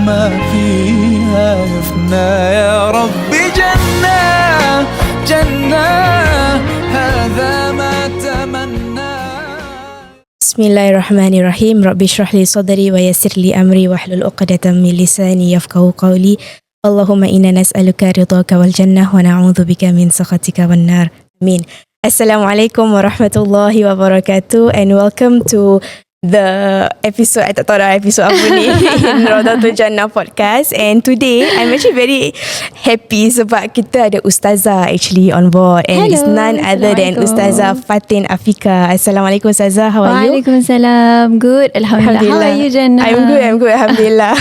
ما فيها يفنى يا رب جنة جنة هذا ما تمنى. Bismillahirrahmanirrahim. Rabbi shrah li sadri wa yassir li amri wahlul 'uqdatam min lisani yafqahu qawli. Allahumma inna nas'aluka ridhaka wal jannah wa na'udzubika min sakhatika wan nar. Amin. Assalamualaikum warahmatullahi wabarakatuh and welcome to the episode, I tak tahu dah episode apa ni, in Rawdatul Jannah podcast. And today I'm actually very happy sebab kita ada Ustazah actually on board, and Hello, it's none other than Ustazah Fatin Afika. Assalamualaikum Ustazah, how are you? Waalaikumsalam. Good, Alhamdulillah. How are you, Jannah? I'm good, Alhamdulillah.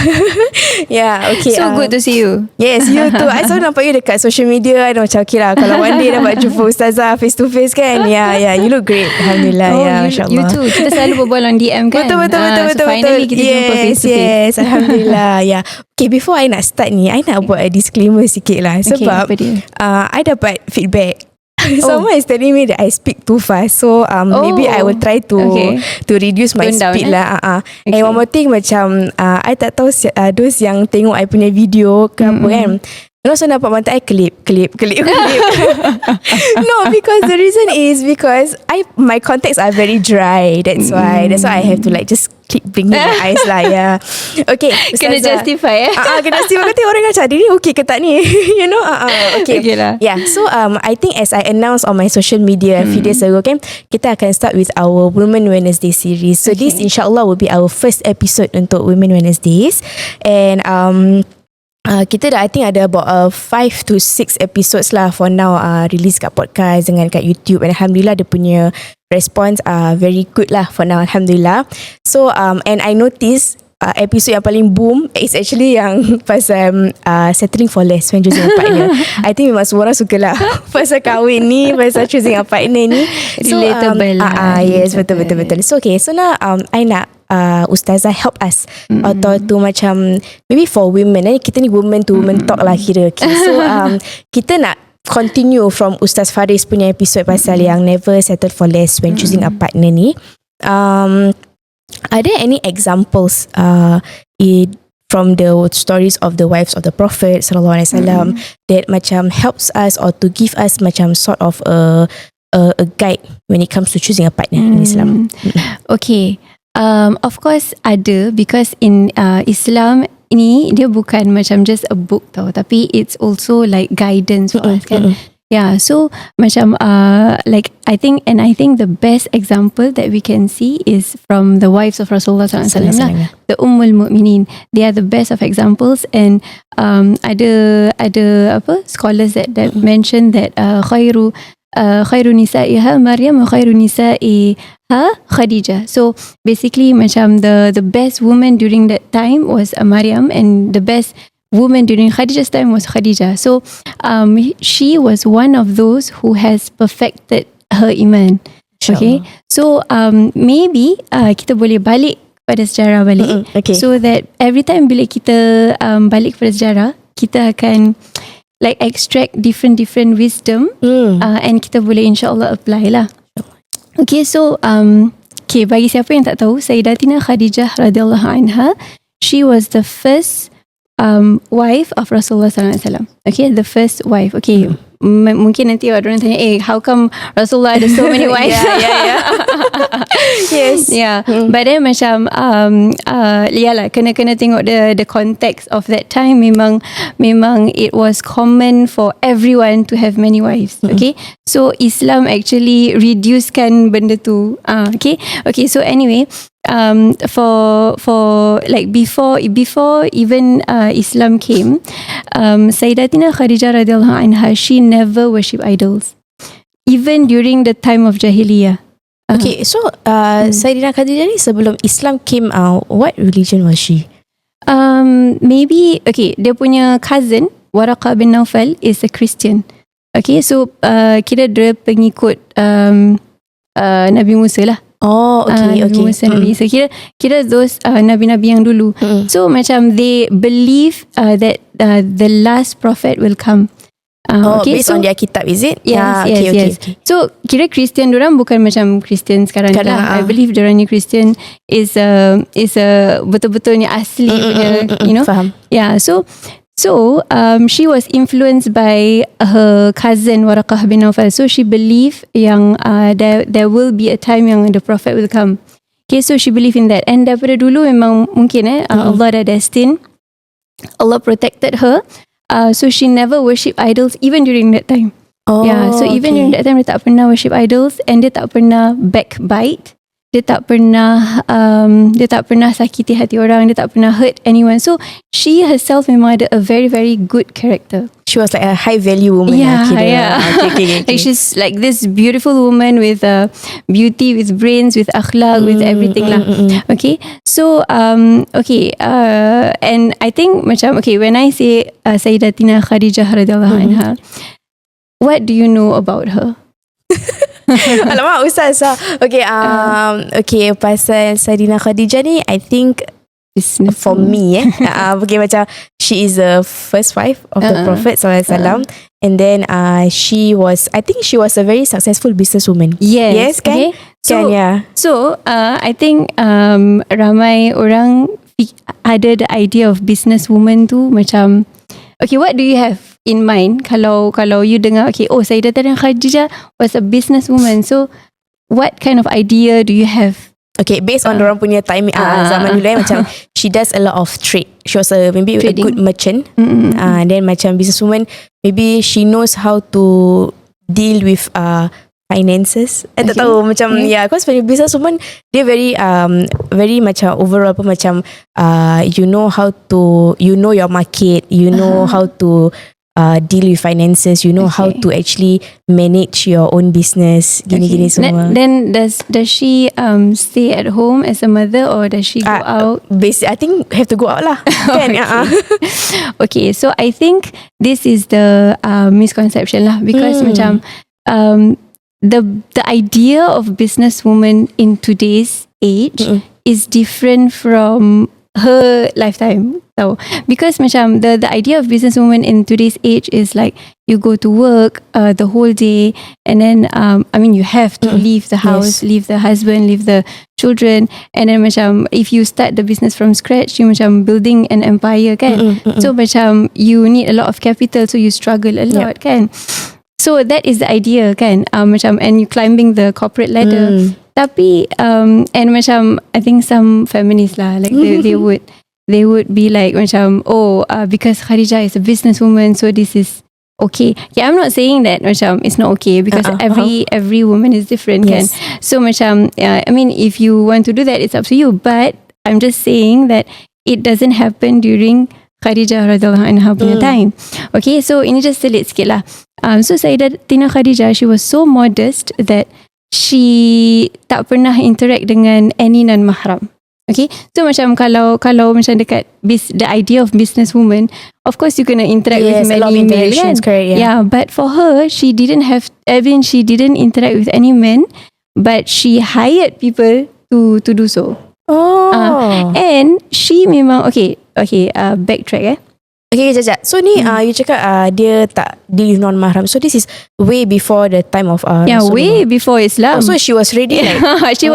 Yeah, okay. So good to see you. Yes, you too. I selalu nampak you dekat social media. I macam okay lah, kalau one day dapat jumpa Ustazah face to face kan. Yeah, you look great. Alhamdulillah. You too. Kita selalu berbual on DM kan. Betul. Finally kita jumpa face to face. Yes, Alhamdulillah. Yeah. Okay, before I nak start ni, I nak buat a disclaimer sikit lah. Sebab I dapat feedback. Someone is telling me that I speak too fast. So maybe I will try to reduce my speed lah. And one more thing, macam I tak tahu those yang tengok I punya video ke apa kan, so nampak mata I kelip. No, because the reason is because my contacts are very dry. That's why I have to like just keep blinking my eyes lah. Yeah. Okay, kena justify kena justify. Kata orang macam dia ni okay ke tak ni? You know. Okay lah. Yeah. So I think as I announced on my social media a few days ago kan, kita akan start with our Women Wednesday series. So this insyaAllah will be our first episode untuk Women Wednesdays. And kita dah I think ada about 5 to 6 episodes lah for now release kat podcast dengan kat YouTube, and Alhamdulillah dia punya response very good lah for now, Alhamdulillah. So and I notice episode yang paling boom is actually yang pasal settling for less when choosing a partner. I think memang semua orang suka lah pasal kahwin ni, pasal choosing a partner ni. So, relatable lah. Yes, betul. So okay, so now I nak Ustazah help us atau tu macam maybe for women, kita ni women to women talk lah kira. Okay, so kita nak continue from Ustaz Faris punya episode pasal yang never settle for less when choosing a partner ni. Are there any examples from the stories of the wives of the Prophet sallallahu alaihi wasallam that macam helps us or to give us macam sort of a guide when it comes to choosing a partner in Islam? Okay. Of course ada, because in Islam ni dia bukan macam just a book tau, tapi it's also like guidance for us kan. Yeah, so macam like I think the best example that we can see is from the wives of Rasulullah SAW lah, the Ummul Mu'minin. They are the best of examples, and ada scholars that mention that khairu nisa'iha Maryam wa khairu nisa'iha Khadijah. So basically macam the best woman during that time was Maryam, and the best woman during Khadijah's time was Khadijah. So she was one of those who has perfected her iman. Okay, so maybe kita boleh balik pada sejarah balik, so that every time bila kita balik pada sejarah, kita akan like extract different wisdom, and kita boleh insyaAllah apply lah. Okay, so okay, bagi siapa yang tak tahu, Sayyidatina Khadijah radhiyallahu anha, she was the first wife of Rasulullah SAW. Okay, the first wife. Okay, mungkin nanti orang tanya, how come Rasulullah ada so many wives? Yeah. Yes. Yeah. But then macam yalah, kena tengok the context of that time. Memang it was common for everyone to have many wives. Okay, so Islam actually reducekan benda tu. Okay. So anyway, for like before even Islam came, Sayyidatina Khadijah radhiyallahu anha, she never worship idols, even during the time of Jahiliyah. Okay, so Sayyidatina Khadijah ni sebelum Islam came out, what religion was she? Maybe dia punya cousin Waraqah bin Naufal is a Christian. Okay, so kira dia pengikut Nabi Musa lah. Oh, okay. Musa Nabi. So kira those Nabi-Nabi yang dulu. So macam they believe that the last prophet will come. Based on their kitab, is it? Yes, Okay. So kira Christian dorang bukan macam Christian sekarang Sekarang, lah. I believe dorang ni Christian is a betul-betulnya asli punya, you know. Faham. Yeah, so she was influenced by her cousin Waraqah bin Nawfal. So she believed yang there will be a time yang the Prophet will come. Okay, so she believed in that. And daripada dulu memang mungkin Allah dah destined, Allah protected her. So she never worship idols even during that time. So even during that time dia tak pernah worship idols, and dia tak pernah backbite. Dia tak pernah sakiti hati orang, dia tak pernah hurt anyone. So she herself memang ada a very very good character. She was like a high value woman. Yeah. Okay. Like she's like this beautiful woman with beauty, with brains, with akhlaq, with everything lah. Okay, so and I think macam when I say Sayyidatina Khadijah radhiyallahu anha, what do you know about her? Alamak Ustaz. Okay, pasal Sayyidatina Khadijah ni, I think for me okay, macam she is the first wife of the Prophet SAW, and then she was a very successful businesswoman. Yes kan? Okay. So I think ramai orang ada the idea of businesswoman tu macam, okay, what do you have in mind kalau you dengar Sayyidatina Khadijah was a businesswoman, so what kind of idea do you have? Okay, based on dorang punya time zaman dulu macam she does a lot of trade. She was maybe trading. A good merchant. Then macam businesswoman, maybe she knows how to deal with finances. Tak tahu macam because when businesswoman dia very macam overall macam you know your market, you know how to deal with finances, you know how to actually manage your own business, gini semua. Then does she stay at home as a mother, or does she go out? Basically, I think have to go out lah. Kan? Okay, so I think this is the misconception lah, because macam the idea of businesswoman in today's age is different from her lifetime. So because macam the idea of businesswoman in today's age is like you go to work the whole day, and then you have to leave the house, leave the husband, leave the children, and then macam if you start the business from scratch, you macam building an empire kan. So macam you need a lot of capital, so you struggle a lot kan. So that is the idea kan, macam, and you climbing the corporate ladder. Tapi and macam I think some feminists lah, like they would be like macam because Khadijah is a businesswoman, so this is okay. Yeah, I'm not saying that macam it's not okay, because every woman is different kan. So macam if you want to do that, it's up to you, but I'm just saying that it doesn't happen during Khadijah radhiyallahu anha punya time. Okay, so ini just selit sikit lah. So Sayyidatina Khadijah, she was so modest that she tak pernah interact dengan any non-mahram. Okay, so macam kalau macam dekat the idea of businesswoman, of course you gonna interact with many men kan? Correct, but for her, she didn't interact with any men, but she hired people to do so. And she memang backtrack Okay, Jajak. So ni you cakap dia tak deal with non-mahram. So this is way before the time of way before Islam. So she was ready like she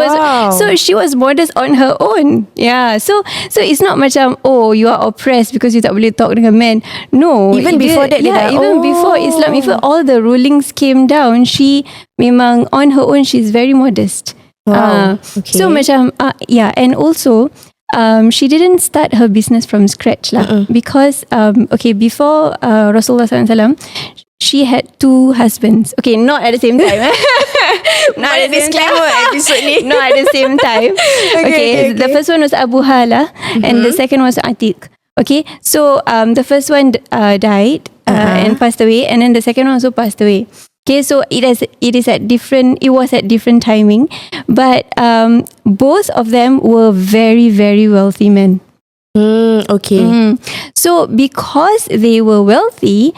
was modest on her own. Yeah. So it's not macam you are oppressed because you tak boleh talk dengan men. No. Even before that before Islam, even all the rulings came down, she memang on her own, she's very modest. So macam and also she didn't start her business from scratch lah, because before Rasulullah SAW, she had 2 husbands. Okay, not at the same time. Not at the same time. Episode ni. Not at the same time. Okay. The first one was Abu Hala, and the second was Atiq. Okay, so the first one died and passed away, and then the second one also passed away. Okay, so it was at different timing, but both of them were very, very wealthy men. So because they were wealthy,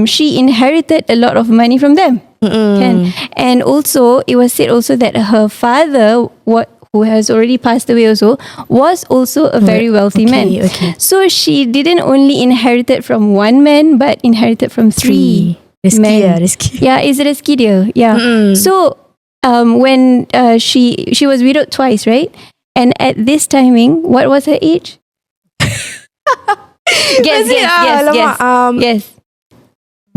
she inherited a lot of money from them. And also it was said also that her father, who has already passed away also, was also a very wealthy man. Okay. So she didn't only inherit it from one man, but inherited from three Rezeki men. lah, rezeki. Yeah, it's rezeki dia. Yeah. So when she was widowed twice, right? And at this timing, what was her age? Guess. Yes.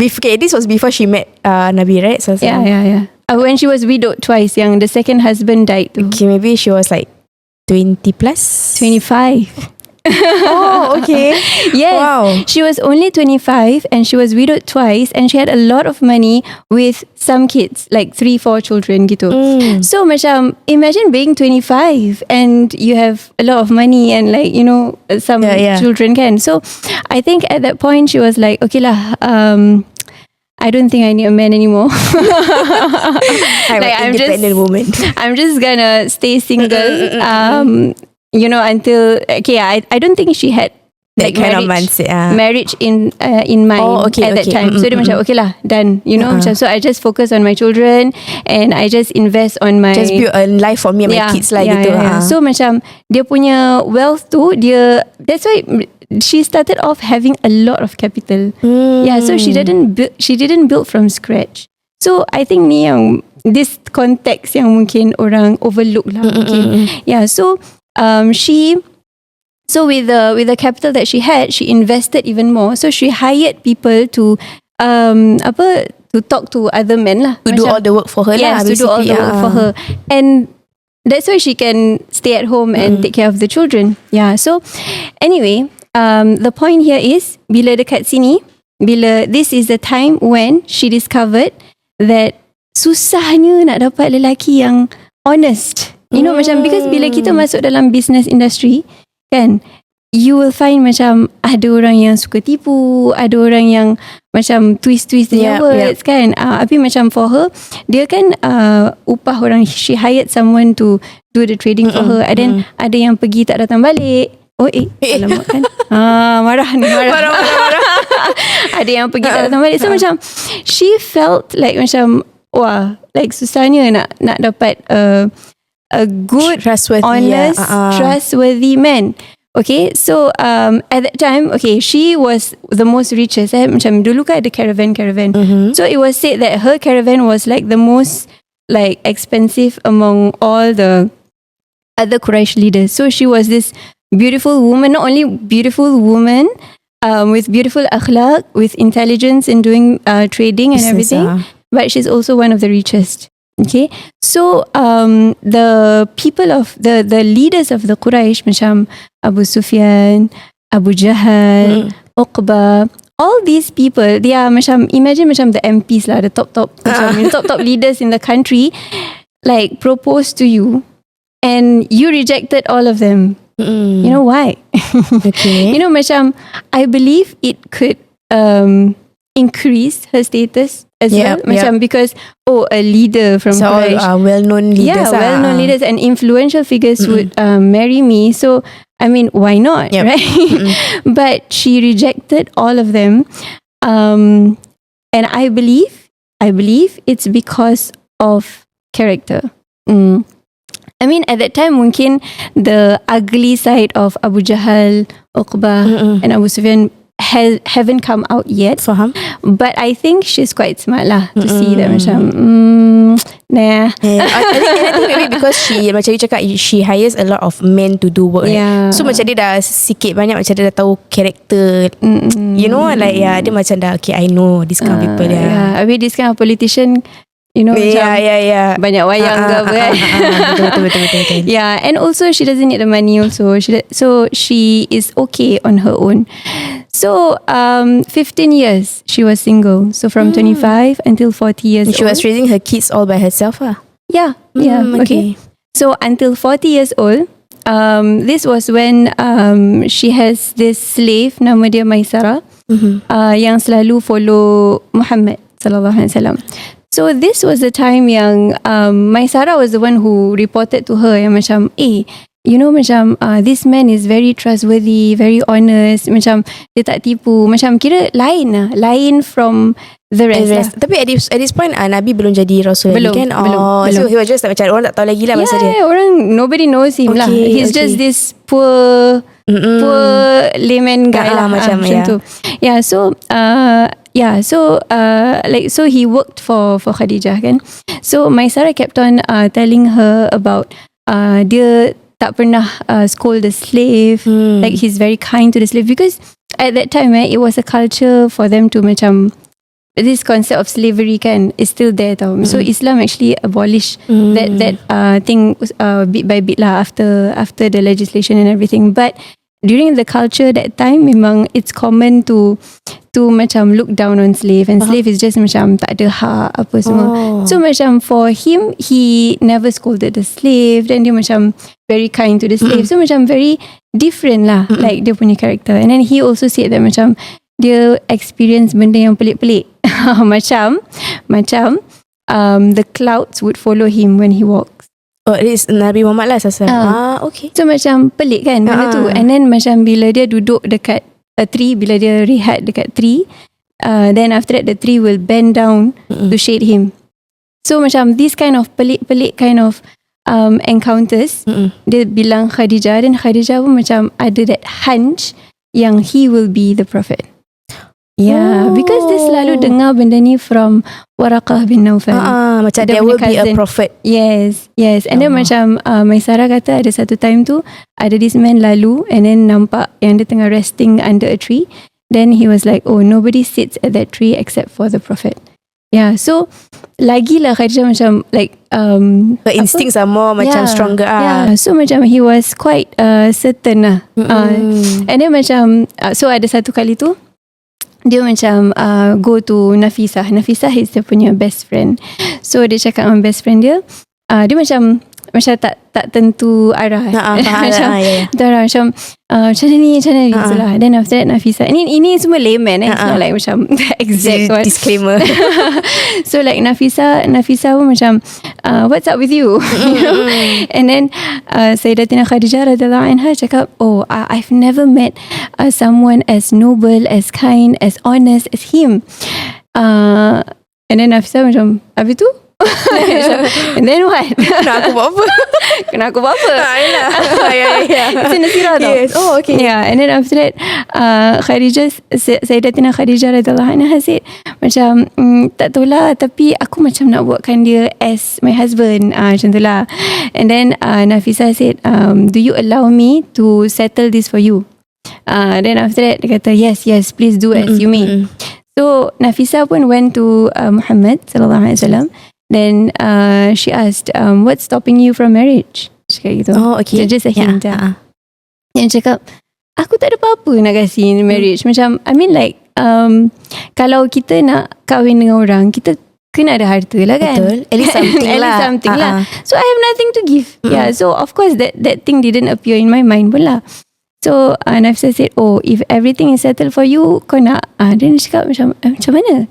Okay, this was before she met Nabi, right? So, Yeah. When she was widowed twice, yang the second husband died tu. Okay, maybe she was like 20 plus? 25. Oh, okay. Yes. Wow. She was only 25 and she was widowed twice and she had a lot of money with some kids, like 3-4 children gitu. So macam imagine being 25 and you have a lot of money and like, you know, some children can. So I think at that point she was like, okay lah, I don't think I need a man anymore. I'm like, an independent woman. I'm just gonna stay single. You know, until I don't think she had that kind of mindset. Marriage in mind at that time. So dia macam okay lah, done. You know, macam, so I just focus on my children and I just invest on my just build a life for me and my kids lah gitu. So macam dia punya wealth tu that's why she started off having a lot of capital. Yeah, so she didn't build from scratch. So I think ni yang this context yang mungkin orang overlook lah mungkin. Yeah, so so with the capital that she had, she invested even more. So she hired people to talk to other men lah. To do all the work for her lah. Yes, to do all the work for her. And that's why she can stay at home and take care of the children. Yeah, so anyway, the point here is bila dekat sini, this is the time when she discovered that susahnya nak dapat lelaki yang honest. You know, macam because bila kita masuk dalam business industry kan, you will find macam ada orang yang suka tipu, ada orang yang macam twist their words kan. Tapi macam for her, dia kan upah orang, she hired someone to do the trading for her, and then ada yang pergi tak datang balik. Alamak kan. Marah. Ada yang pergi tak datang balik. So macam she felt like macam wah, like susahnya nak dapat a good, trustworthy, honest, trustworthy man. Okay, so at that time, okay, she was the most richest. Macam dulu kan ada caravan. So it was said that her caravan was like the most like expensive among all the other Quraysh leaders. So she was this beautiful woman, not only beautiful woman, with beautiful akhlaq, with intelligence in doing trading and everything, but she's also one of the richest. Okay, so the people of the leaders of the Quraysh, macam Abu Sufyan, Abu Jahal, Uqba, all these people, they are macam, imagine macam the MPs lah, the top macam top leaders in the country, like proposed to you, and you rejected all of them. You know why? Okay. You know, macam I believe it could increase her status as well. Macam because a leader from Quraysh, all well-known leaders. Well-known leaders and influential figures would marry me. So I mean, why not, right? But she rejected all of them, and I believe it's because of character. I mean, at that time, mungkin the ugly side of Abu Jahal, Uqba, and Abu Sufyan haven't come out yet. Faham. But I think she's quite smart lah to see that macam nah. I think maybe because she, macam you cakap, she hires a lot of men to do work. So macam dia dah sikit banyak macam dia dah tahu karakter. You know, like dia macam dah okay, I know this kind of people. Habis this kind of politician, you know, macam banyak wayang ke apa kan. Betul. Yeah, and also she doesn't need the money also. So she is okay on her own. So 15 years she was single. So from 25 until 40 years old. She was raising her kids all by herself lah. Yeah. Okay. So until 40 years old, this was when she has this slave nama dia Maisarah, yang selalu follow Muhammad sallallahu alaihi wasallam. So this was the time yang Maisarah was the one who reported to her yang macam macam this man is very trustworthy, very honest, macam dia tak tipu, macam kira lain from the rest. Tapi at this point Nabi belum jadi Rasul belum, lagi kan? belum. So he was just macam orang tak tahu lagi lah masa dia. Orang nobody knows him lah. He's just this poor layman guy lah macam tu. So he worked for Khadijah kan. So Maisarah kept on telling her about dia tak pernah scold the slave, like he's very kind to the slave, because at that time it was a culture for them to macam this concept of slavery kan is still there tau. So Islam actually abolished that thing bit by bit lah after the legislation and everything. But during the culture that time memang it's common to macam look down on slave, and slave is just macam tak ada hak apa semua. So macam for him, he never scolded the slave, then dia macam very kind to the slave. So macam very different lah, like dia punya character. And then he also said that macam dia experience benda yang pelik-pelik. macam the clouds would follow him when he walks. Oh, it is Nabi Muhammad lah okay. So macam pelik kan benda tu. And then macam bila dia duduk dekat a tree, bila dia rehat dekat tree, then after that the tree will bend down to shade him. So macam this kind of pelik-pelik kind of encounters, dia bilang Khadijah, dan Khadijah pun macam ada that hunch yang he will be the prophet. Because dia selalu dengar benda ni from Waraqah bin Naufal. Macam there will be a prophet. Yes. And then macam Maisarah kata ada satu time tu ada this man lalu, and then nampak yang dia tengah resting under a tree. Then he was like, oh, nobody sits at that tree except for the prophet. So lagilah Khadijah macam like her instincts are more macam stronger. So macam he was quite certain lah. And then macam so ada satu kali tu dia macam go to Nafisah. Nafisah is dia punya best friend. So dia cakap dengan best friend dia, dia macam tak tentu arah. Macam ni itulah. Then after that Nafisah, ini semua layman it's not like macam exact one. Disclaimer. So like Nafisah pun macam what's up with you? You know? And then Sayyidatina Khadijah radhiyallahu anha cakap, oh, I've never met someone as noble, as kind, as honest as him. And then Nafisah macam, habis tu? And then what? Kena aku buat apa? It's in the sirah tau. Yes. Oh, okay. And then after that Sayyidatina Khadijah radhiyallahu anha said macam tak tahulah, tapi aku macam nak buatkan dia as my husband, macam tu lah. And then Nafisah said, do you allow me to settle this for you? Then after that dia kata, yes, please do as you may. So Nafisah pun went to Muhammad sallallahu alaihi wasallam. Then she asked, what's stopping you from marriage? Cakap gitu. Oh, okay. Just a hint. Yang cakap, aku tak ada apa-apa nak kasi marriage. Macam, I mean like, kalau kita nak kahwin dengan orang, kita kena ada harta lah kan. Betul. At least something lah. So I have nothing to give. So of course that thing didn't appear in my mind pun lah. So Nafisah said, oh, if everything is settled for you, kau nak? Then dia cakap macam mana?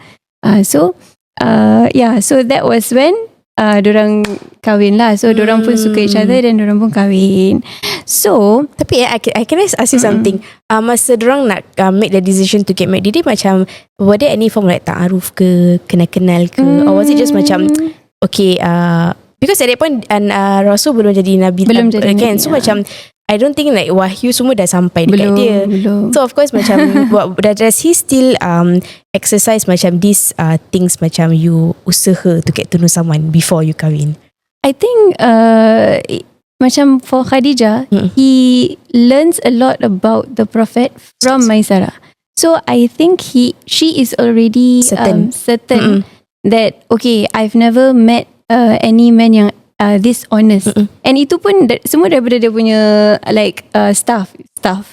So that was when dorang kahwin lah. So dorang pun suka each other, dan dorang pun kahwin. So tapi I can ask you something. Masa dorang nak make the decision to get married, did they macam, were there any form like ta'aruf ke, kenal ke, or was it just macam okay, because at that point Rasul belum jadi Nabi, kan? So macam I don't think like wahyu semua dah sampai dekat dia. Belum. So of course macam does he still exercise macam these things, macam you usaha to get to know someone before you kahwin? I think macam for Khadijah, he learns a lot about the Prophet from Maisarah. So I think she is already certain that okay, I've never met any man yang this honest. And itu pun semua daripada dia punya like staff. Her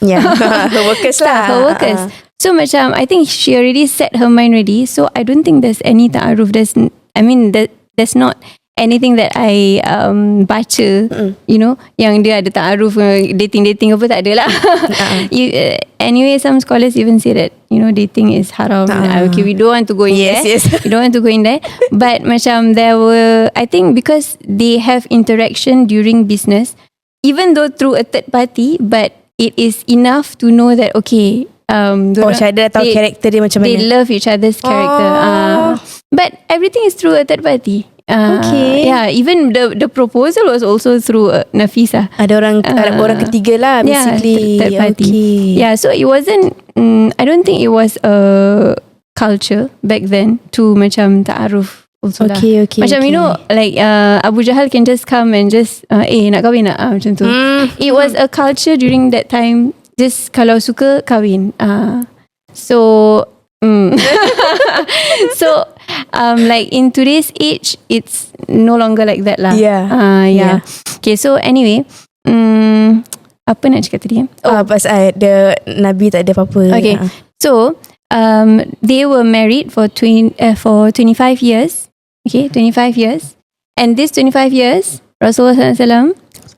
workers lah. Her workers. So macam I think she already set her mind ready. So I don't think there's any ta'aruf. There's not anything that I baca, you know, yang dia ada ta'aruf, dating apa, tak ada lah. Anyway, some scholars even say that, you know, dating is haram. Okay, we don't want to go in there. We don't want to go in there. But macam there were, I think because they have interaction during business, even though through a third party, but it is enough to know that okay, Syahida tahu karakter dia macam mana. They love each other's character. But everything is through a third party. Okay. Yeah, even the proposal was also through Nafisa. Ada orang ketiga lah basically. Third party. Okay. Yeah, so it wasn't. I don't think it was a culture back then to macam ta'aruf. Also Okay. Macam you know, like Abu Jahal can just come and just nak kahwin nak macam tu. It was a culture during that time. Just kalau suka kahwin. So like in today's age, it's no longer like that lah. Yeah. Okay, so anyway, apa nak cakap tadi? Pasal the Nabi tak ada apa-apa. Okay, so they were married for 25 years. Okay, 25 years. And this 25 years, Rasulullah SAW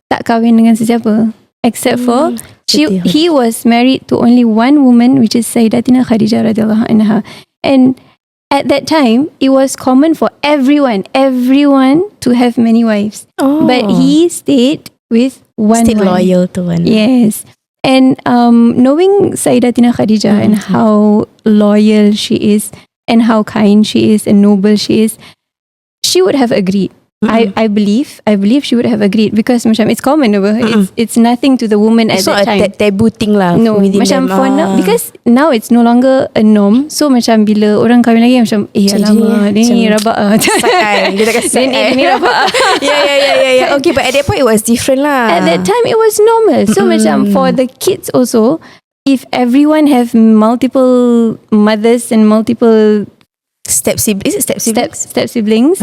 tak kahwin dengan sesiapa. Except for he was married to only one woman, which is Sayyidatina Khadijah radhiyallahu anha. And at that time, it was common for everyone to have many wives. But he stayed with one. Stayed loyal to one. Yes. And knowing Sayyidatina Khadijah and how loyal she is and how kind she is and noble she is, she would have agreed. I believe she would have agreed because macam it's common it's nothing to the woman at that time. It's not a taboo thing lah. No, macam for now, because now it's no longer a norm. So macam bila orang kahwin lagi macam alamak ni rabak sakai. Dia cakap sakai. Ni rabak. Yeah. Okay, but at that point it was different lah. At that time it was normal. So macam for the kids also, if everyone have multiple mothers and multiple step siblings.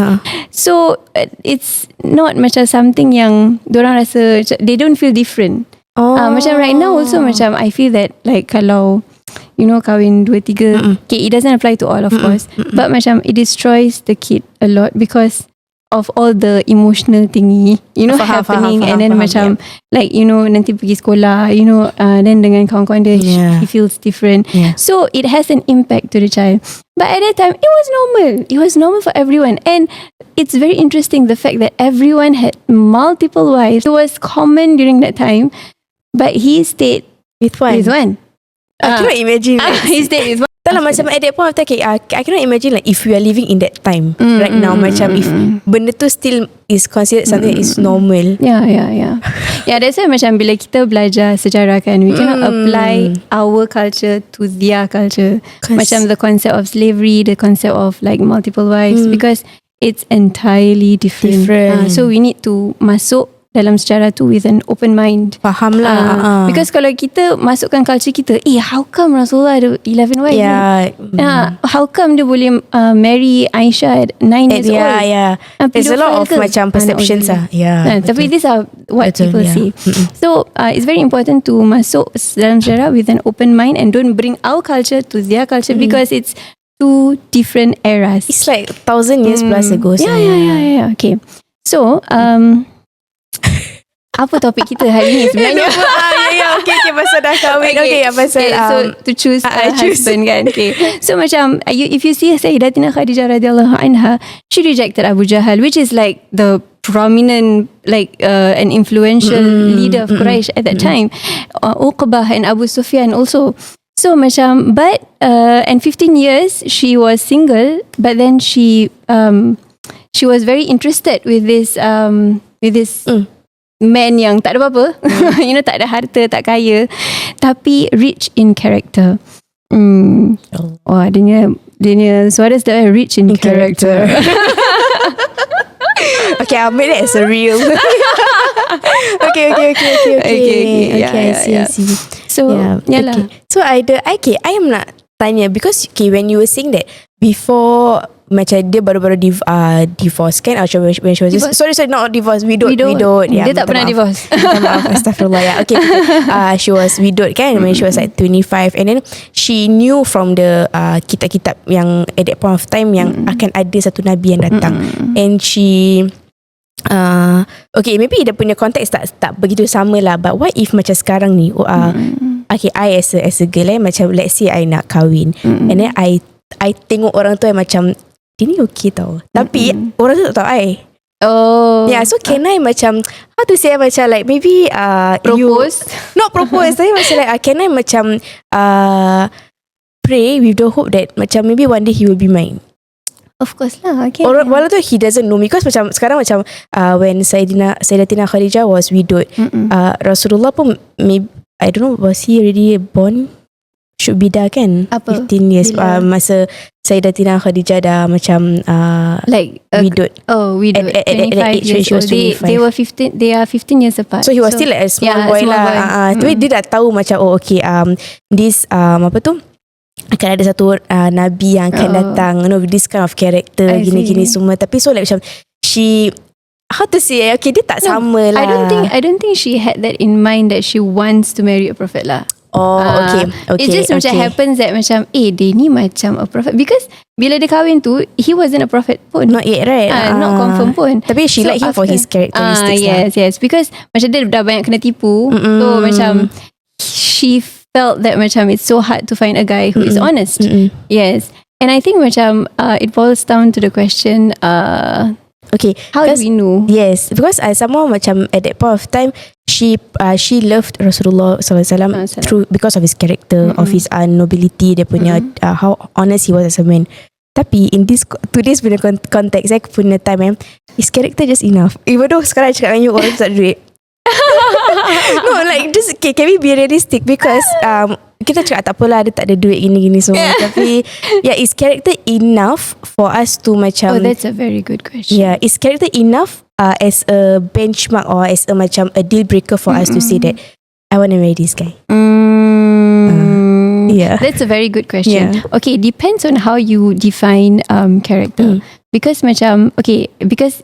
So it's not macam something yang dorang rasa they don't feel different. Macam right now also macam I feel that like kalau you know kahwin 2-3, okay, it doesn't apply to all of course, but macam it destroys the kid a lot because of all the emotional thingy, you know, happening. And then macam like you know nanti pergi sekolah, you know, then dengan kawan-kawan dia he feels different. So it has an impact to the child. But at that time it was normal. It was normal for everyone. And it's very interesting the fact that everyone had multiple wives. It was common during that time. But he stayed with one. I cannot imagine. He stayed with one. Tak lah macam at that point of time, okay, I cannot imagine like if we are living in that time right now, macam if benda tu still is considered something that is normal. Yeah, that's why macam bila kita belajar sejarah kan, we cannot apply our culture to their culture. Macam the concept of slavery, the concept of like multiple wives, because it's entirely different. So we need to masuk dalam sejarah tu with an open mind. Faham lah. Because kalau kita masukkan culture kita, how come Rasulullah ada 11 wives? How come dia boleh marry Aisyah at 9 years old? There's a lot of macam perceptions lah. Tapi these are what people see. So it's very important to masuk dalam sejarah with an open mind and don't bring our culture to their culture because it's two different eras. It's like 1,000 years plus ago. Yeah. Okay. So apa topik kita hari ni sebenarnya? Okay, pasal dah kahwin. Pasal so to choose a husband kan. Okay. So macam if you see Sayyidatina Khadijah radhiyallahu anha, she rejected Abu Jahal, which is like the prominent like an influential leader of Quraysh at that time. Uqbah and Abu Sufyan also. So macam and 15 years she was single, but then she was very interested with this man yang tak ada apa-apa, you know, tak ada harta, tak kaya, tapi rich in character. Wah, dia suara sedap, rich in character. Okay, I'll make that as a real. Okay. I see. So, yalah. So I am nak tanya because when you were saying that before macam dia baru-baru divorce kan, when she was just, sorry not divorce, widowed. Dia tak pernah divorce. Maaf, astagfirullah. Okay. She was widowed kan when she was like 25, and then she knew from the kitab-kitab yang at that point of time yang akan ada satu nabi yang datang, and she okay, maybe dia punya konteks tak begitu sama lah, but what if macam sekarang ni okay, I as a girl macam let's say I nak kahwin, and then I tengok orang tu macam dia ni okay tau, tapi orang tu tak tahu Oh. Yeah, so can I macam, how to say, macam like maybe Propose? not propose, tapi macam like can I macam pray with the hope that macam maybe one day he will be mine. Of course lah. Okay. Or walaupun he doesn't know me, because macam sekarang macam when Sayyidatina Khadijah was widowed, Rasulullah pun maybe, I don't know, was he already born? Should be dah kan? Apa? 15 years masa Sayyidatina Khadijah dah macam like widowed. Oh, widowed. At 25 the age when years she was old. 25. They were 15. They are 15 years apart. So he was still like a small boy small lah. boy. Tapi dia dah tahu macam okay, this apa tu, akan ada satu Nabi yang akan datang, you know, with this kind of character, I gini-gini see. semua. Tapi so like macam she, how to say, okay, dia tak sama lah. I don't think she had that in mind that she wants to marry a prophet lah. Oh, okay. It just macam happens that macam dia ni macam a prophet, because bila dia kahwin tu he wasn't a prophet pun. Not yet, right? Not confirm pun. Tapi she like him for his characteristics lah. Yes, because macam dia dah banyak kena tipu. So macam she felt that macam it's so hard to find a guy who is honest. Yes. And I think macam it boils down to the question, okay, how do we know? Yes, because somehow macam at that point of time she loved Rasulullah SAW through, because of his character, of his nobility, dia punya how honest he was as a man. Tapi in today's punya context, saya punya time his character just enough. Even though sekarang cakap dengan you orang tu tak ada duit. No, like just okay, can we be realistic, because kita cakap tak apalah dia tak ada duit gini-gini semua. Tapi is character enough for us to macam, Oh, that's a very good question. Yeah, is character enough as a benchmark or as a macam a deal breaker for us to say that I want to marry this guy? Yeah, That's a very good question. Yeah. Okay, depends on how you define character. Because macam, okay, because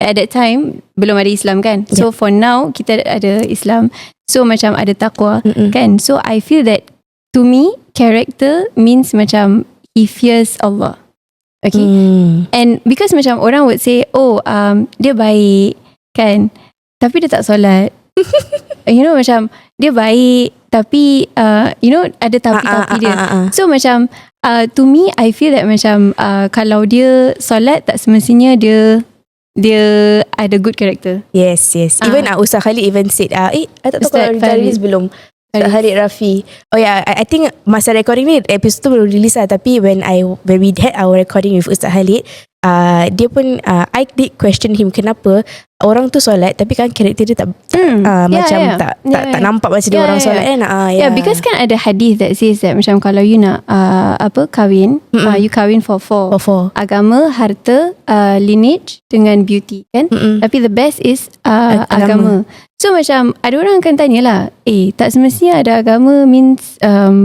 at that time belum ada Islam kan. So for now kita ada Islam. So macam ada takwa kan. So I feel that to me character means macam he fears Allah. Okay. And because macam orang would say, oh dia baik kan, tapi dia tak solat. You know, macam dia baik tapi you know ada tapi-tapi dia. So macam to me I feel that macam kalau dia solat tak semestinya dia ada good character. Yes. Even Ustaz Khalid even said I tak tahu Ustaz kalau Khalid belum. Ustaz Khalid Rafi. Oh yeah, I think masa recording ni episode tu belum release lah. Tapi when we had our recording with Ustaz Khalid, dia pun I did question him kenapa orang tu solat tapi kan karakter dia tak tak nampak macam dia orang solat kan. Because kan ada hadis that says that macam kalau you nak kahwin, you kahwin for four. Agama, harta, lineage dengan beauty kan. Tapi the best is agama. So macam ada orang akan tanyalah, tak semestinya ada agama means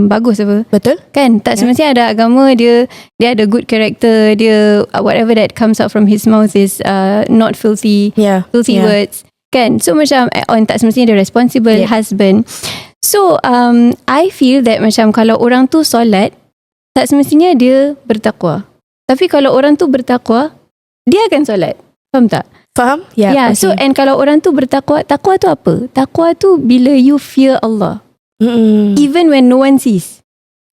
bagus apa? Betul? Kan? Tak semestinya ada agama dia ada good character, dia whatever that comes out from his mouth is not filthy words. Kan? So macam tak semestinya dia responsible husband. So I feel that macam kalau orang tu solat, tak semestinya dia bertakwa. Tapi kalau orang tu bertakwa, dia akan solat. Faham tak? Faham? Okay. So and kalau orang tu bertakwa, takwa tu apa? Takwa tu bila you fear Allah. Even when no one sees.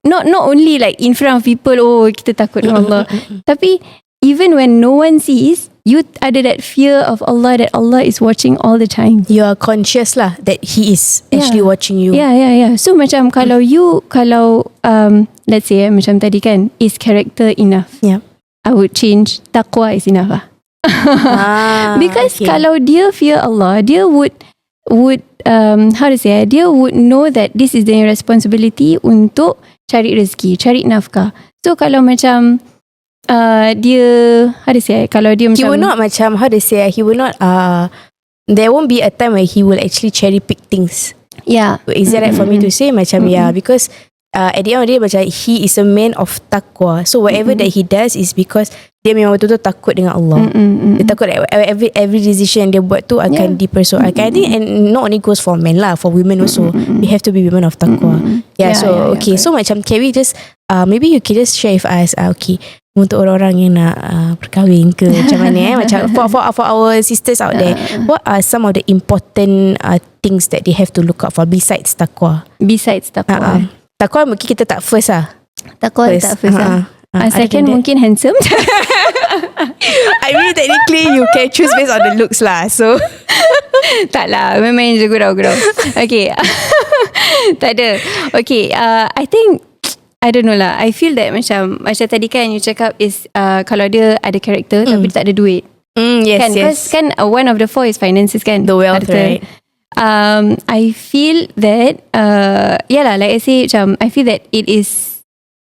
Not only like in front of people, kita takut dengan Allah. Tapi even when no one sees, you ada that fear of Allah, that Allah is watching all the time. You are conscious lah that He is actually watching you. Yeah. So macam kalau let's say macam tadi kan, is character enough? Yeah. I would change takwa is enough lah. Because kalau dia fear Allah, dia would how to say, dia would know that this is their responsibility untuk cari rezeki, cari nafkah. So kalau macam dia how to say, kalau dia macam, he will not macam how to say, he will not there won't be a time where he will actually cherry pick things. Is that right for me to say? Macam because at the end of the day macam he is a man of taqwa. So whatever that he does is because dia memang betul-betul takut dengan Allah. Dia takut every decision dia buat tu akan dipersoalkan. I think and not only goes for men lah, for women also. We have to be women of taqwa. Okay. So macam can we just maybe you can just share with us okay, untuk orang-orang yang nak berkahwin ke macam mana macam for our sisters out there, what are some of the important things that they have to look out for besides taqwa? Takwa Takwa mungkin kita tak first lah. tak first lah. Second mungkin handsome. I mean technically you can choose based on the looks lah. So Tak lah, main-main je gurau. Okay. Tak ada. Okay, I think I don't know lah. I feel that macam tadi kan you cakap is kalau dia ada karakter tapi dia tak ada duit. Yes, Kan, yes. kan one of the four is finances kan. The wealth, Harta. right? I feel that yalah, like I say macam I feel that it is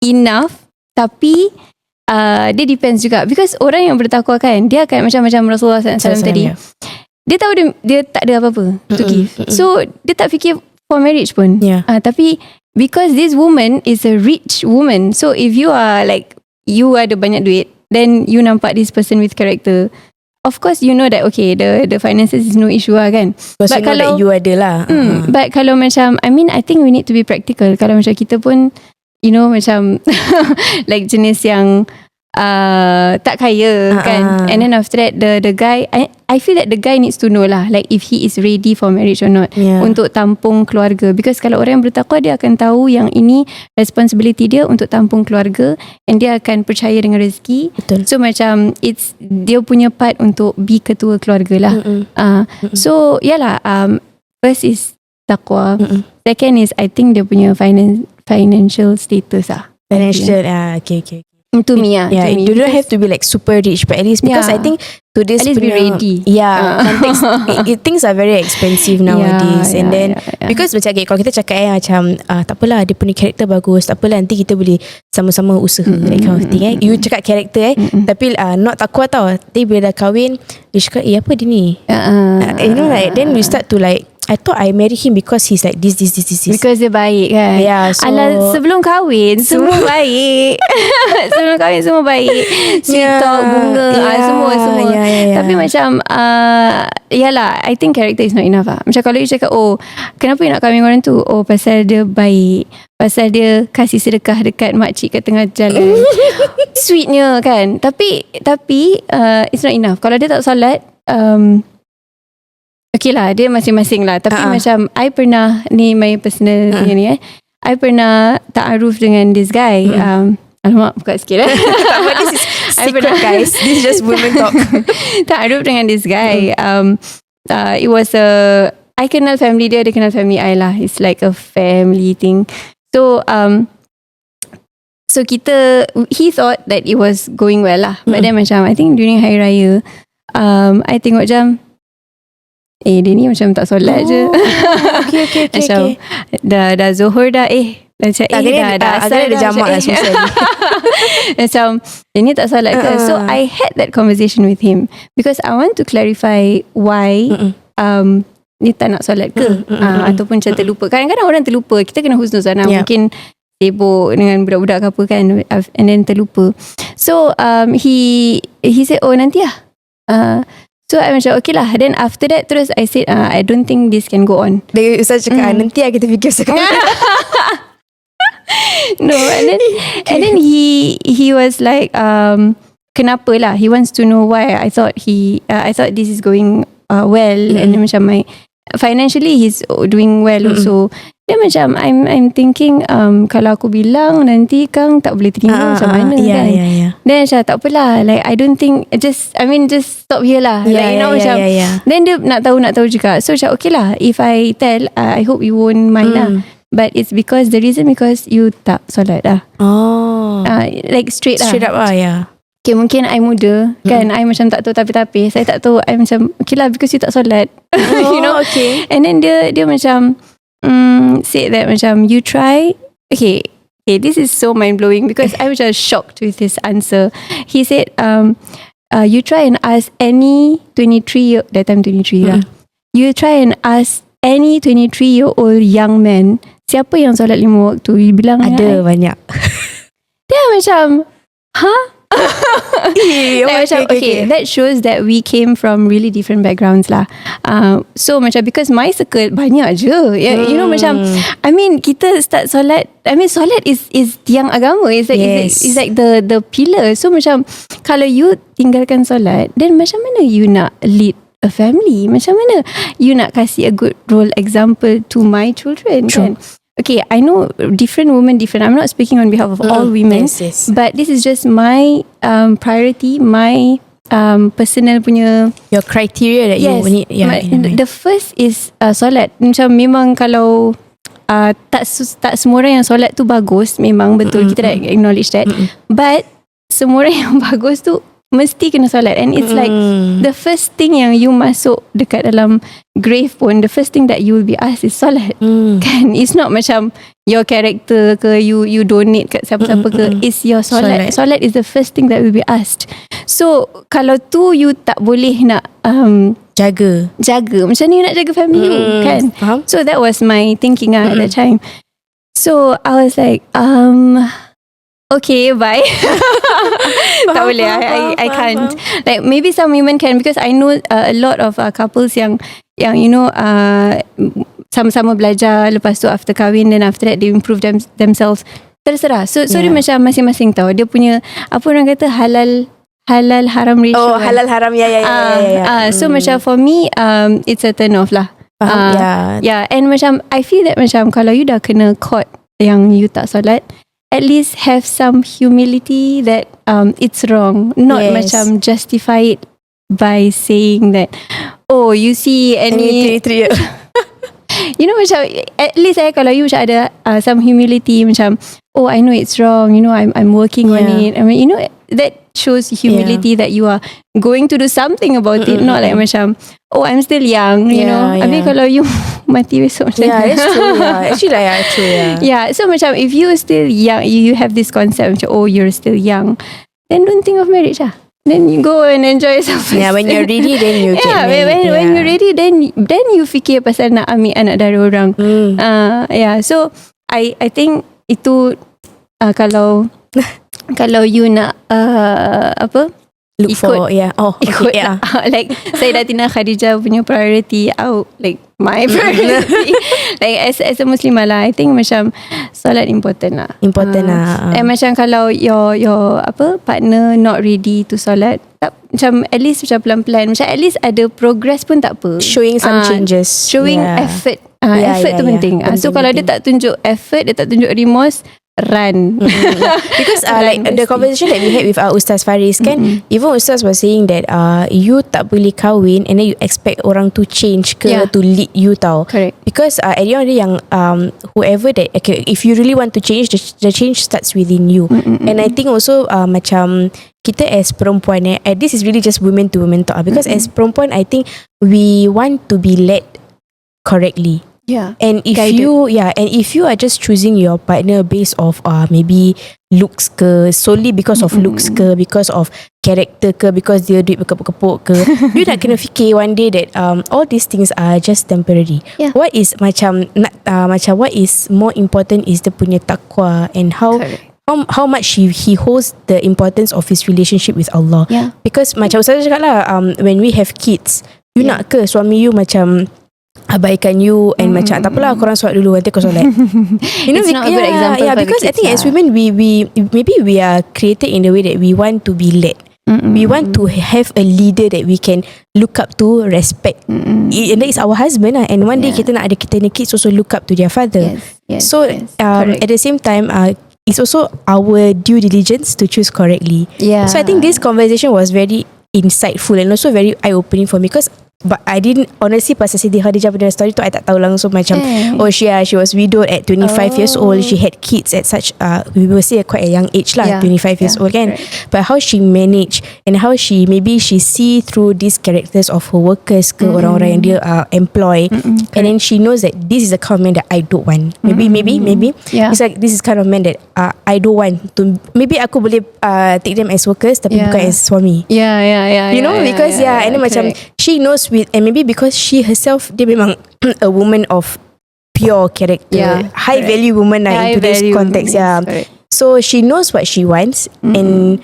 enough, tapi dia depends juga, because orang yang bertakwa kan, dia akan macam Rasulullah SAW tadi, dia tahu dia tak ada apa-apa to give, so dia tak fikir for marriage pun. Tapi because this woman is a rich woman, so if you are like, you ada banyak duit, then you nampak this person with character, of course you know that okay, the finances is no issue lah kan. Because you know that you ada lah. But kalau macam, I mean, I think we need to be practical. Kalau macam kita pun, you know, macam like jenis yang tak kaya kan, and then after that the guy, I feel that the guy needs to know lah, like if he is ready for marriage or not, untuk tampung keluarga. Because kalau orang yang bertakwa, dia akan tahu yang ini responsibility dia untuk tampung keluarga, and dia akan percaya dengan rezeki. Betul. So macam it's dia punya part untuk be ketua keluarga lah. So yalah, first is takwa. Second is I think dia punya financial status lah. Financial, okay. To me, to me. You don't have to be like super rich, but at least, because I think today's at least be ready. Context, things are very expensive nowadays, and then because macam kalau kita cakap macam tak apalah, dia punya karakter bagus, tak apalah, nanti kita boleh sama-sama usaha, that kind of thing. You cakap karakter tapi not takwa tau. Tapi bila dah kahwin, you cakap apa dia ni, you know, like then you start to like, I thought I marry him because he's like this. Because dia baik kan. So alah, sebelum kahwin semua baik. Sebelum kahwin semua baik. Sweet talk, bunga, semua. Tapi macam yalah, I think character is not enough lah. Macam kalau you cakap, kenapa you nak kahwin orang tu? Pasal dia baik, pasal dia kasih sedekah dekat makcik kat tengah jalan. Sweetnya kan. Tapi it's not enough. Kalau dia tak solat, okay lah, dia masing-masing lah. Tapi macam I pernah, ni my personal ni I pernah ta'aruf dengan this guy. Alamak, buka sikit This is secret guys. This is just women talk. Ta'aruf dengan this guy. It was I kenal family dia kenal family I lah. It's like a family thing. So he thought that it was going well lah. But then macam I think during Hari Raya, I tengok macam dia ni macam tak solat je. Okay. Macam dah Zuhur dah macam dah asal ada jamak lah susah. Macam dia ni tak solat ke. So I had that conversation with him because I want to clarify why ni tak nak solat ke, ataupun macam terlupa. Kadang-kadang orang terlupa, kita kena husnuzanah. Mungkin sibuk dengan budak-budak ke apa kan, and then terlupa. So he said nanti lah. So I macam okay lah. Then after that terus I said I don't think this can go on. Dia Ustaz cakap nanti lah kita fikir sekarang. No, and then he was like kenapa lah, he wants to know why. I thought this is going well, and then macam financially he's doing well also. Dia macam I'm thinking kalau aku bilang nanti Kang tak boleh terima macam mana kan. Then macam tak apalah, like I don't think, just stop here lah. Macam then dia nak tahu juga. So macam okay lah, if I tell, I hope you won't mind lah. But it's because you tak solat lah. Like straight up lah. Okay, mungkin I muda kan, I macam tak tahu tapi saya tak tahu, I macam okay lah because you tak solat. You know. Okay. And then dia macam said that macam you try. Okay, this is so mind blowing because I was just shocked with his answer. He said you try and ask any 23 that time 23 lah. You try and ask any 23-year-old young man, siapa yang solat 5 waktu? You bilang ada banyak. Dia macam okay, that shows that we came from really different backgrounds lah. So macam because my circle banyak je, you know, macam I mean kita start solat, I mean solat is tiang agama. It's like the pillar. So macam kalau you tinggalkan solat, then macam mana you nak lead a family? Macam mana you nak kasih a good role example to my children? Kan? okay, I know different women different. I'm not speaking on behalf of all women, yes. but this is just my priority, my personal punya. Your criteria that you need. The first is solat. Macam memang kalau tak semua orang yang solat tu bagus, memang betul, kita dah acknowledge that. But semua orang yang bagus tu mesti kena solat, and it's like the first thing yang you masuk dekat dalam grave pun, the first thing that you will be asked is solat. Kan, it's not macam your character ke, you donate kat siapa-siapa ke, it's your solat. Solat is the first thing that will be asked. So kalau tu you tak boleh nak jaga, macam ni you nak jaga family you, kan? Faham? So that was my thinking at that time. So I was like okay, bye. Tak boleh, I can't. Like maybe some women can, because I know a lot of couples yang you know sama-sama belajar, lepas tu after kahwin, then after that they improve themselves. Terserah. So dia macam masing-masing tau. Dia punya apa orang kata halal haram ratio. Oh, halal haram, So macam for me it's a turn off lah. And macam I feel that macam kalau you dah kena caught yang you tak solat, at least have some humility that it's wrong, not macam justify it by saying that, oh, you see any 23 years. You know, macam at least kalau you macam ada some humility, macam, oh, I know it's wrong, you know, I'm working on it. I mean, you know, that shows humility that you are going to do something about it, not like macam, oh, I'm still young, you know. Habis kalau you mati besok macam that's true. Actually true. So macam if you still young, you have this concept macam, oh, you're still young, then don't think of marriage lah. Then you go and enjoy yourself. When you're ready, then you get married. When you're ready, then you fikir pasal nak ambil anak dari orang. So I think itu kalau you nak look for ikut like Sayyidatina Khadijah punya priority out, like my priority. Like as a Muslimah lah, I think macam solat important lah. And macam kalau your partner not ready to solat, macam at least macam pelan-pelan, macam at least ada progress pun tak apa, showing some changes, showing effort. Effort tu penting. So kalau dia tak tunjuk effort, dia tak tunjuk remorse, run. Because like the conversation that we had with our Ustaz Faris kan, even Ustaz was saying that you tak boleh kahwin and then you expect orang to change ke, to lead you tau. Correct. Because at the end of the day yang whoever that, okay, if you really want to change, the change starts within you. And I think also macam kita as perempuan this is really just women to women talk, because as perempuan I think we want to be led correctly. And if you are just choosing your partner based off maybe looks ke, solely because of looks ke, because of character ke, because dia duit berkepuk-kepuk ke, you nak kena fikir one day that all these things are just temporary. What is macam what is more important is the punya takwa, and how much he holds the importance of his relationship with Allah. Because macam Ustazah cakap lah, when we have kids, you nak ke suami you macam abaikan you and macam tak apalah, korang solat dulu nanti kau solat. You know, it's not a good example for because the I think kids as women we are created in the way that we want to be led. We want to have a leader that we can look up to, respect. And that is our husband lah. And one day kita nak ada kita ni kids also look up to their father. So at the same time it's also our due diligence to choose correctly. So I think this conversation was very insightful and also very eye-opening for me, because but I didn't honestly pasal Siti Khadijah punya story tu I tak tahu langsung macam she was widowed at 25 years old, she had kids at such we will say quite a young age lah, 25 years old kan. But how she managed and how she see through these characters of her workers ke, orang-orang yang dia employ, and then she knows that this is the kind of man that I don't want. Maybe it's like this is kind of man that I don't want to. Maybe aku boleh take them as workers tapi bukan as suami. You know, because and then macam she knows and maybe because she herself, dia memang a woman of pure character, high value woman in today's context. So she knows what she wants, and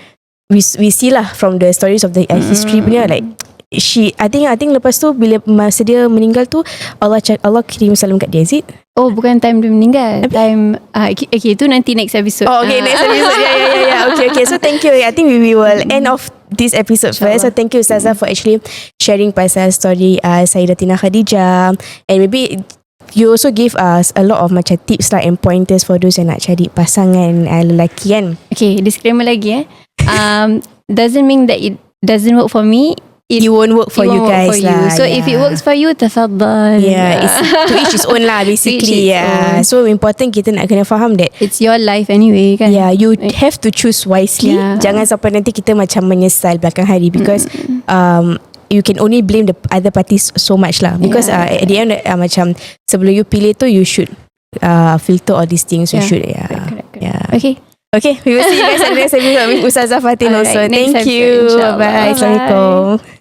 we see lah from the stories of the history punya, like I think lepas tu bila masa dia meninggal tu, Allah kirim salam kat dia, is it? Oh, bukan time dia meninggal, time okay, itu nanti next episode. Next episode. Okay, so thank you. I think we will end off this episode first. So thank you Ustazah for actually sharing pasal story Sayyidatina Khadijah, and maybe you also give us a lot of macam tips lah and pointers for those yang nak cari pasangan lelaki kan. Okay, disclaimer lagi doesn't mean that it doesn't work for me. It won't work for you guys lah. So if it works for you, tafadhal. Yeah, it's to each his own lah basically. Yeah. So important kita nak kena faham that it's your life anyway kan. Yeah, you have to choose wisely. Jangan sampai nanti kita macam menyesal belakang hari because you can only blame the other parties so much lah. Because at the end macam sebelum you pilih tu, you should filter all these things. You should correct. Okay, we will see you guys at the next episode with Ustazah Fatin also. Thank you. Bye. Assalamualaikum.